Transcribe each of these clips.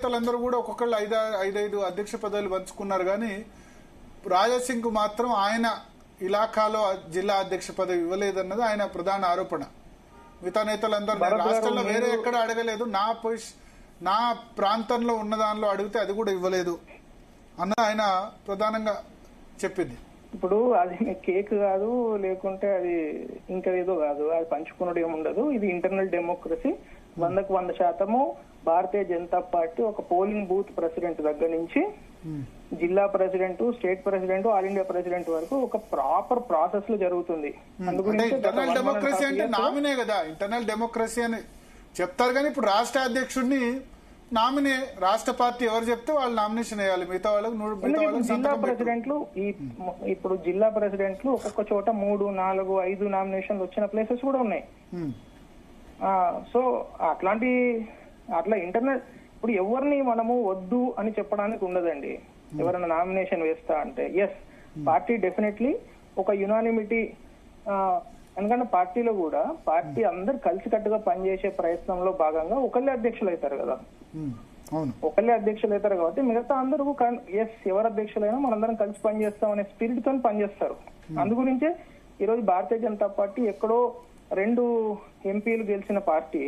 నేతలందరూ కూడా ఒక్కొక్కళ్ళు ఐదైదు అధ్యక్ష పదవులు పంచుకున్నారు కానీ రాజాసింగ్ కు మాత్రం ఆయన ఇలాఖాలో జిల్లా అధ్యక్ష పదవి ఇవ్వలేదన్నది ఆయన ప్రధాన ఆరోపణ. మిగతా నేతలందరూ రాష్ట్రంలో వేరే ఎక్కడ అడగలేదు, నా ప్రాంతంలో ఉన్న దానిలో అడిగితే అది కూడా ఇవ్వలేదు అన్న ఆయన ప్రధానంగా చెప్పింది. ఇప్పుడు అది కేక్ కాదు, లేకుంటే అది ఇంకా ఏదో కాదు, అది పంచుకున్నది ఏముండదు. ఇది internal democracy. 100కు 100% Bharatiya Janata party ఒక పోలింగ్ బూత్ ప్రెసిడెంట్ దగ్గర నుంచి జిల్లా president, state president, all India president వరకు ఒక ప్రాపర్ ప్రాసెస్ లో జరుగుతుంది. ఇంటర్నల్ డెమోక్రసీ అంటే నామినే కదా, ఇంటర్నల్ డెమోక్రసీ అని చెప్తారు. కానీ ఇప్పుడు రాష్ట్ర అధ్యక్షుడిని నామినే రాష్ట్ర పార్టీ ఎవరు చెప్తే వాళ్ళు నామినేషన్ వేయాలి. మిగతా వాళ్ళకి జిల్లా ప్రెసిడెంట్లు ఇప్పుడు జిల్లా ప్రెసిడెంట్లు ఒక్కొక్క చోట 3, 4, 5 నామినేషన్లు వచ్చిన ప్లేసెస్ కూడా ఉన్నాయి. సో అట్లా ఇంటర్నల్ ఇప్పుడు ఎవరిని మనము వద్దు అని చెప్పడానికి ఉండదండి. ఎవరైనా నామినేషన్ వేస్తా అంటే ఎస్, పార్టీ డెఫినెట్లీ ఒక యునానిమిటీ, ఎందుకంటే పార్టీలో కూడా పార్టీ అందరు కలిసికట్టుగా పనిచేసే ప్రయత్నంలో భాగంగా ఒకళ్ళే అధ్యక్షులు అవుతారు కదా. ఒకళ్ళే అధ్యక్షులు అవుతారు కాబట్టి మిగతా అందరూ ఎస్, ఎవరు అధ్యక్షులైనా మనందరం కలిసి పనిచేస్తాం అనే స్పిరిట్ తో పనిచేస్తారు. అందుగురించే ఈరోజు భారతీయ జనతా పార్టీ ఎక్కడో 2 ఎంపీలు గెలిచిన పార్టీ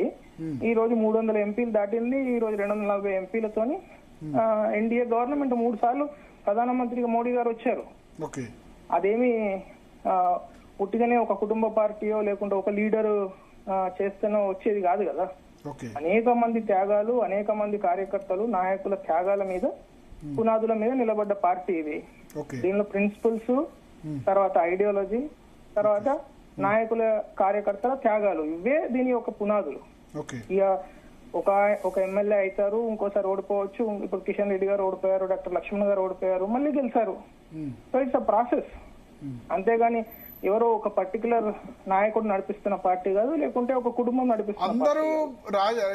ఈ రోజు 300 ఎంపీలు దాటింది. ఈ రోజు 240 ఎంపీలతోని ఎన్డీఏ గవర్నమెంట్ 3 సార్లు ప్రధానమంత్రిగా మోడీ గారు వచ్చారు. అదేమి పుట్టిగానే ఒక కుటుంబ పార్టీయో లేకుంటే ఒక లీడరు చేస్తేనో వచ్చేది కాదు కదా. అనేక మంది త్యాగాలు, అనేక మంది కార్యకర్తలు, నాయకుల త్యాగాల మీద, పునాదుల మీద నిలబడ్డ పార్టీ ఇది. దీనిలో ప్రిన్సిపల్స్, తర్వాత ఐడియాలజీ, తర్వాత నాయకుల కార్యకర్తల త్యాగాలు, ఇవే దీని యొక్క పునాదులు. ఇక ఒక ఎమ్మెల్యే అవుతారు, ఇంకోసారి ఓడిపోవచ్చు. ఇప్పుడు కిషన్ రెడ్డి గారు ఓడిపోయారు, డాక్టర్ లక్ష్మణ్ గారు ఓడిపోయారు, మళ్ళీ గెలిచారు. So it's a process. అంతేగాని ఎవరో ఒక పర్టికులర్ నాయకుడు నడిపిస్తున్న పార్టీ కాదు, లేకుంటే ఒక కుటుంబం నడిపిస్తున్న. అందరూ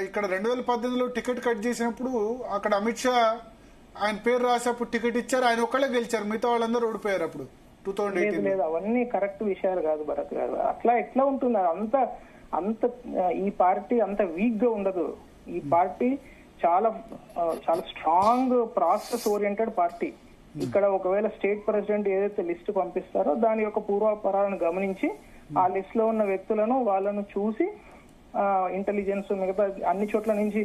ఇక్కడ 2018లో టికెట్ కట్ చేసినప్పుడు అక్కడ అమిత్ షా ఆయన పేరు రాసేప్పుడు టికెట్ ఇచ్చారు, ఆయన ఒక్కళ్ళే గెలిచారు, మిగతా వాళ్ళందరూ ఓడిపోయారు అప్పుడు 2018. లేదు, అవన్నీ కరెక్ట్ విషయాలు కాదు భరత్ గారు. అట్లా ఎట్లా ఉంటుంది? అంత ఈ పార్టీ అంత వీక్ గా ఉండదు. ఈ పార్టీ చాలా స్ట్రాంగ్ ప్రాసెస్ ఓరియంటెడ్ పార్టీ. ఇక్కడ ఒకవేళ స్టేట్ ప్రెసిడెంట్ ఏదైతే లిస్ట్ పంపిస్తారో దాని యొక్క పూర్వాపరాలను గమనించి ఆ లిస్ట్ లో ఉన్న వ్యక్తులను వాళ్ళను చూసి ఇంటెలిజెన్స్ మిగతా అన్ని చోట్ల నుంచి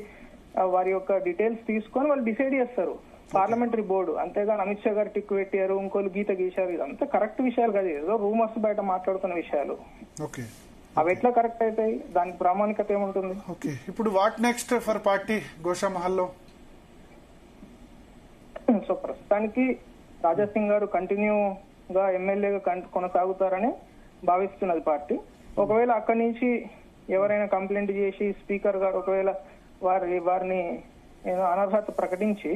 వారి యొక్క డీటెయిల్స్ తీసుకొని వాళ్ళు డిసైడ్ చేస్తారు. Parliamentary board. అంతేగాని అమిత్ షా గారు టిక్ పెట్టారు, ఇంకోళ్ళు గీత గీశారు, ఇదంతా కరెక్ట్ విషయాలు కాదు. ఏదో రూమర్స్ బయట మాట్లాడుతున్న విషయాలు. అవి ఎట్లా కరెక్ట్ అవుతాయి? దానికి ప్రామాణికత ఏముంటుంది? ఇప్పుడు వాట్ నెక్స్ట్ ఫర్ పార్టీ గోషామహల్లో? సో ప్రస్తుతానికి రాజాసింగ్ గారు కంటిన్యూగా ఎమ్మెల్యేగా కొనసాగుతారని భావిస్తున్నది పార్టీ. ఒకవేళ అక్కడి నుంచి ఎవరైనా కంప్లైంట్ చేసి స్పీకర్ గారు ఒకవేళ వారిని అనర్హత ప్రకటించి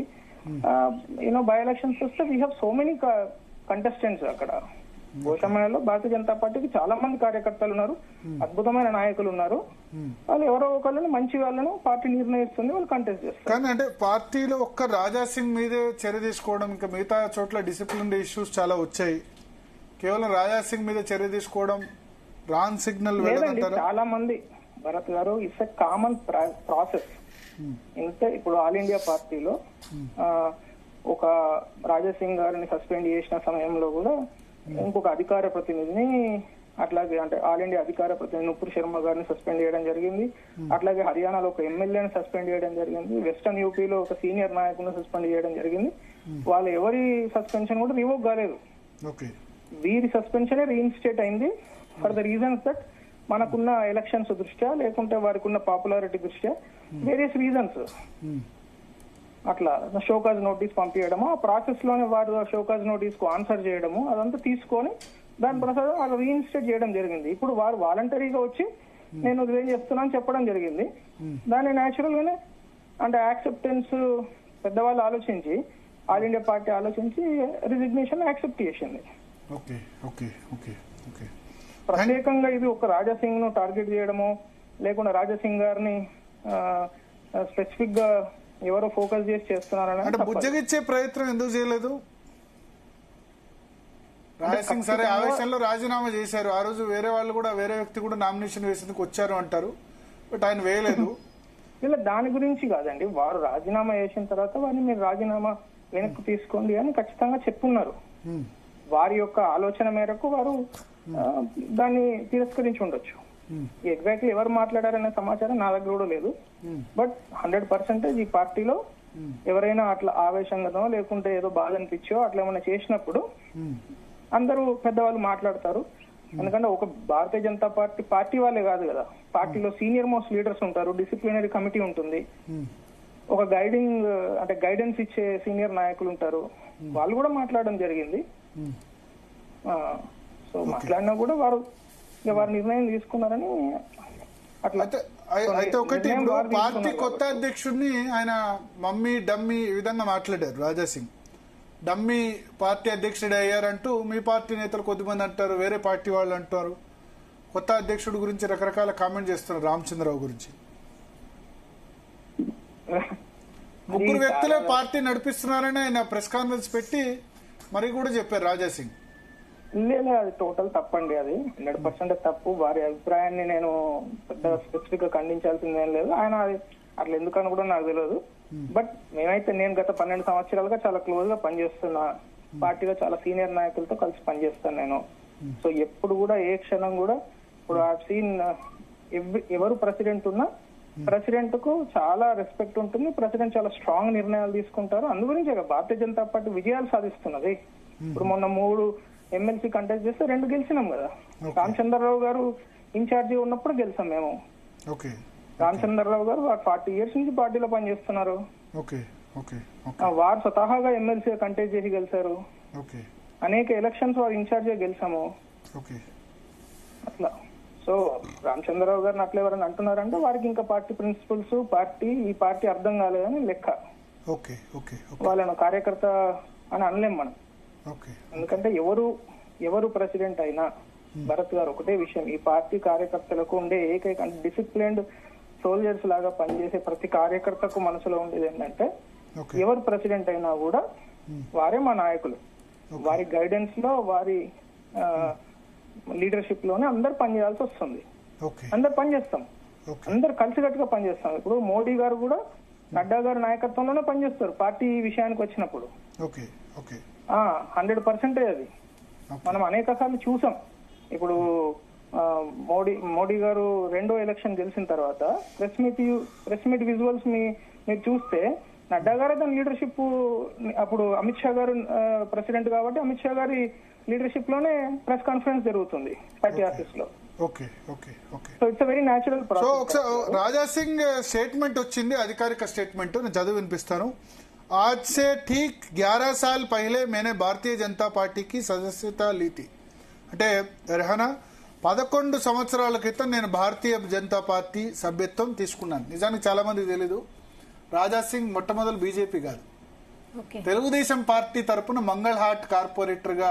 బై ఎలక్షన్స్ వస్తే we have so many contestants అక్కడ. గోషామహల్లో భారతీయ జనతా పార్టీకి చాలా మంది కార్యకర్తలు ఉన్నారు, అద్భుతమైన నాయకులు ఉన్నారు. వాళ్ళు ఎవరో ఒకళ్ళని మంచి వాళ్ళను పార్టీ నిర్ణయిస్తుంది, వాళ్ళు కంటెస్ట్ చేస్తారు. కానీ అంటే పార్టీలో ఒక్క రాజాసింగ్ మీదే చర్య తీసుకోవడం, ఇంకా మిగతా చోట్ల డిసిప్లిన్ ఇష్యూస్ చాలా వచ్చాయి, కేవలం రాజాసింగ్ మీద చర్య తీసుకోవడం రాంగ్ సిగ్నల్ లేదండి. చాలా మంది భరత్ గారు, ఇట్స్ ఎ కామన్ ప్రాసెస్. ఇంతే ఇప్పుడు ఆల్ ఇండియా పార్టీలో ఒక రాజాసింగ్ గారిని సస్పెండ్ చేసిన సమయంలో కూడా ఇంకొక అధికార ప్రతినిధిని, అట్లాగే అంటే ఆల్ ఇండియా అధికార ప్రతినిధి నుపూర్ శర్మ గారిని సస్పెండ్ చేయడం జరిగింది. అట్లాగే హర్యానాలో ఒక ఎమ్మెల్యేని సస్పెండ్ చేయడం జరిగింది. వెస్టర్న్ యూపీలో ఒక సీనియర్ నాయకులను సస్పెండ్ చేయడం జరిగింది. వాళ్ళు ఎవరి సస్పెన్షన్ కూడా రివోక్ కాలేదు. వీరి సస్పెన్షన్ రీఇన్స్టేట్ అయింది ఫర్ ద రీజన్స్ దట్ మనకున్న ఎలక్షన్స్ దృష్ట్యా, లేకుంటే వారికి ఉన్న పాపులారిటీ దృష్ట్యా, వేరియస్ రీజన్స్. అట్లా షోకాజ్ నోటీస్ పంపించడము, ఆ ప్రాసెస్ లోనే వారు షోకాజ్ నోటీస్ కు ఆన్సర్ చేయడము, అదంతా తీసుకొని దాని ప్రసాదం వాళ్ళు రీఇన్స్టేట్ చేయడం జరిగింది. ఇప్పుడు వారు వాలంటరీగా వచ్చి నేను రిజైన్ చేస్తున్నాను చెప్పడం జరిగింది. దాన్ని న్యాచురల్ గానే అంటే యాక్సెప్టెన్స్ పెద్దవాళ్ళు ఆలోచించి, ఆల్ ఇండియా పార్టీ ఆలోచించి రిజిగ్నేషన్ యాక్సెప్ట్ చేసింది. ప్రత్యేకంగా ఇది ఒక రాజాసింగ్ ను టార్గెట్ చేయడము, లేకుండా రాజాసింగ్ గారిని స్పెసిఫిక్ గా ఎవరో ఫోకస్ చేసి చేస్తున్నారని బుజ్జగిచ్చే ప్రయత్నం ఎందుకు చేయలేదు? రాజాసింగ్ సరే ఆవేశంలో రాజీనామా చేశారు, ఆ రోజు వేరే వాళ్ళు కూడా వేరే వ్యక్తి కూడా నామినేషన్ వేసేందుకు వచ్చారు అంటారు, బట్ ఆయన వేయలేదు. ఇలా దాని గురించి కాదండి, వారు రాజీనామా చేసిన తర్వాత వారిని మీరు రాజీనామా వెనక్కి తీసుకోండి అని ఖచ్చితంగా చెప్పున్నారు. వారి యొక్క ఆలోచన మేరకు వారు దాన్ని తిరస్కరించి ఉండొచ్చు. ఎగ్జాక్ట్లీ ఎవరు మాట్లాడారనే సమాచారం నా దగ్గర కూడా లేదు. బట్ 100% ఈ పార్టీలో ఎవరైనా అట్లా ఆవేశంగానో లేకుంటే ఏదో బాధ అనిపించో అట్లా ఏమైనా చేసినప్పుడు అందరూ పెద్దవాళ్ళు మాట్లాడతారు. ఎందుకంటే ఒక భారతీయ జనతా పార్టీ వాళ్ళే కాదు కదా, పార్టీలో సీనియర్ మోస్ట్ లీడర్స్ ఉంటారు, డిసిప్లినరీ కమిటీ ఉంటుంది, ఒక గైడెన్స్ ఇచ్చే సీనియర్ నాయకులు ఉంటారు, వాళ్ళు కూడా మాట్లాడడం జరిగింది. సో మాట్లాడినా కూడా వారు నిర్ణయం తీసుకున్నారని అట్లా. అయితే ఒకటి, ఇప్పుడు పార్టీ కొత్త అధ్యక్షుడిని ఆయన మమ్మీ డమ్మీ ఈ విధంగా మాట్లాడారు రాజాసింగ్. డమ్మీ పార్టీ అధ్యక్షుడు అయ్యారంటూ మీ పార్టీ నేతలు కొద్దిమంది అంటారు, వేరే పార్టీ వాళ్ళు అంటారు. కొత్త అధ్యక్షుడి గురించి రకరకాల కామెంట్ చేస్తున్నారు రామచంద్రరావు గురించి. ముగ్గురు వ్యక్తులే పార్టీ నడిపిస్తున్నారని ఆయన ప్రెస్ కాన్ఫరెన్స్ పెట్టి మరి కూడా చెప్పారు రాజాసింగ్. లేదు, అది టోటల్ తప్పండి. అది 100% తప్పు. వారి అభిప్రాయాన్ని నేను పెద్ద స్పెసిఫిక్ గా ఖండించాల్సిందేం లేదు. ఆయన అట్లా ఎందుకని కూడా నాకు తెలియదు. బట్ నేను గత 12 సంవత్సరాలుగా చాలా క్లోజ్ గా పనిచేస్తున్నా, పార్టీలో చాలా సీనియర్ నాయకులతో కలిసి పనిచేస్తాను నేను. సో ఎప్పుడు కూడా ఏ క్షణం కూడా ఇప్పుడు ఆ సీన్ ఎవరు ప్రెసిడెంట్ ఉన్నా ప్రెసిడెంట్ కు చాలా రెస్పెక్ట్ ఉంటుంది. ప్రెసిడెంట్ చాలా స్ట్రాంగ్ నిర్ణయాలు తీసుకుంటారు. అందుగురించే భారతీయ జనతా పార్టీ విజయాలు సాధిస్తున్నది. ఇప్పుడు మొన్న 3 ఎమ్మెల్సీ కంటెస్ట్ చేస్తే 2 గెలిచినాం కదా. రామచంద్రరావు గారు ఇన్ఛార్జి ఉన్నప్పుడు గెలిచాం మేము. రామచంద్రరావు గారు 40 years నుంచి పార్టీలో పనిచేస్తున్నారు. వారు స్వతహాగా ఎమ్మెల్సీ కంటెస్ట్ చేసి గెలిచారు. అనేక ఎలక్షన్స్ వారు ఇన్ఛార్జ్ గెలిచాము అట్లా. సో రామచంద్రరావు గారిని అట్లా ఎవరైనా అంటున్నారంటే వారికి ఇంకా పార్టీ ప్రిన్సిపల్స్ ఈ పార్టీ అర్థం కాలేదని లెక్క. వాళ్ళను కార్యకర్త అని అనలేం మనం. ఎందుకంటే ఎవరు ప్రెసిడెంట్ అయినా భరత్ గారు ఒకటే విషయం, ఈ పార్టీ కార్యకర్తలకు ఉండే ఏకైక డిసిప్లిన్డ్ సోల్జర్స్ లాగా పనిచేసే ప్రతి కార్యకర్తకు మనసులో ఉండేది ఏంటంటే ఎవరు ప్రెసిడెంట్ అయినా కూడా వారే మా నాయకులు. వారి గైడెన్స్ లో వారి లీడర్షిప్ లోనే అందరు పనిచేయాల్సి వస్తుంది. అందరు పనిచేస్తాం, అందరు కలిసికట్టుగా పనిచేస్తాం. ఇప్పుడు మోడీ గారు కూడా నడ్డా గారి నాయకత్వంలోనే పనిచేస్తారు పార్టీ విషయానికి వచ్చినప్పుడు. 100% అది మనం అనేక సార్లు చూసాం. ఇప్పుడు మోడీ గారు 2వ ఎలక్షన్ గెలిచిన తర్వాత ప్రెస్ మీట్ విజువల్స్ మీరు చూస్తే నడ్డా గారే దాని లీడర్షిప్, అప్పుడు అమిత్ షా గారు ప్రెసిడెంట్ కాబట్టి అమిత్ షా గారి లీడర్షిప్ లోనే ప్రెస్ కాన్ఫరెన్స్ జరుగుతుంది పార్టీ ఆఫీస్ లో. So it's very natural process. Raja Singh statement వచ్చింది, అధికారిక స్టేట్మెంట్, నేను చదివి వినిపిస్తాను. आज से ठीक 11 साल पहले मैंने भारतीय जनता पार्टी की सदस्यता ली थी. అంటే రెహనా 11 సంవత్సరాల క్రితం నేను భారతీయ జనతా పార్టీ సభ్యత్వం తీసుకున్నాను. నిజానికి చాలా మందికి తెలీదు, రాజాసింగ్ మొట్టమొదటి బీజేపీ కాదు, తెలుగుదేశం పార్టీ తరపున మంగళహాట్ కార్పొరేటర్ గా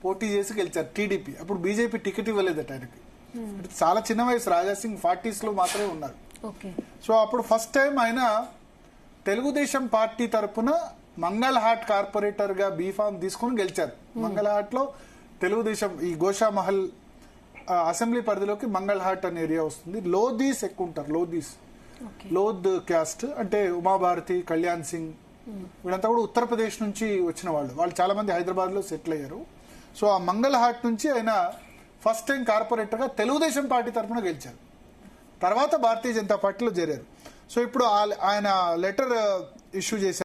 పోటీ చేసి గెలిచారు టీడీపీ. అప్పుడు బీజేపీ టికెట్ ఇవ్వలేదట ఆయనకి. చాలా చిన్న వయసు, రాజాసింగ్ 40s లో మాత్రమే ఉన్నారు. సో అప్పుడు ఫస్ట్ టైం ఆయన తెలుగుదేశం పార్టీ తరపున మంగళహాట్ కార్పొరేటర్ గా బీఫామ్ తీసుకుని గెలిచారు. మంగళహాట్ లో తెలుగుదేశం ఈ గోషామహల్ అసెంబ్లీ పరిధిలోకి మంగళహాట్ అనే ఏరియా వస్తుంది. లోధీస్ ఎక్కువ ఉంటారు, లోద్ క్యాస్ట్ అంటే ఉమాభారతి, కళ్యాణ్ సింగ్ వీళ్ళంతా కూడా ఉత్తరప్రదేశ్ నుంచి వచ్చిన వాళ్ళు చాలా మంది హైదరాబాద్ లో సెటిల్ అయ్యారు. సో ఆ మంగళహాట్ నుంచి ఆయన ఫస్ట్ టైం కార్పొరేటర్ గా తెలుగుదేశం పార్టీ తరఫున గెలిచారు. తర్వాత భారతీయ జనతా పార్టీలో చేరారు. సో ఇప్పుడు ఆయన లెటర్ ఇష్యూ చేశారు.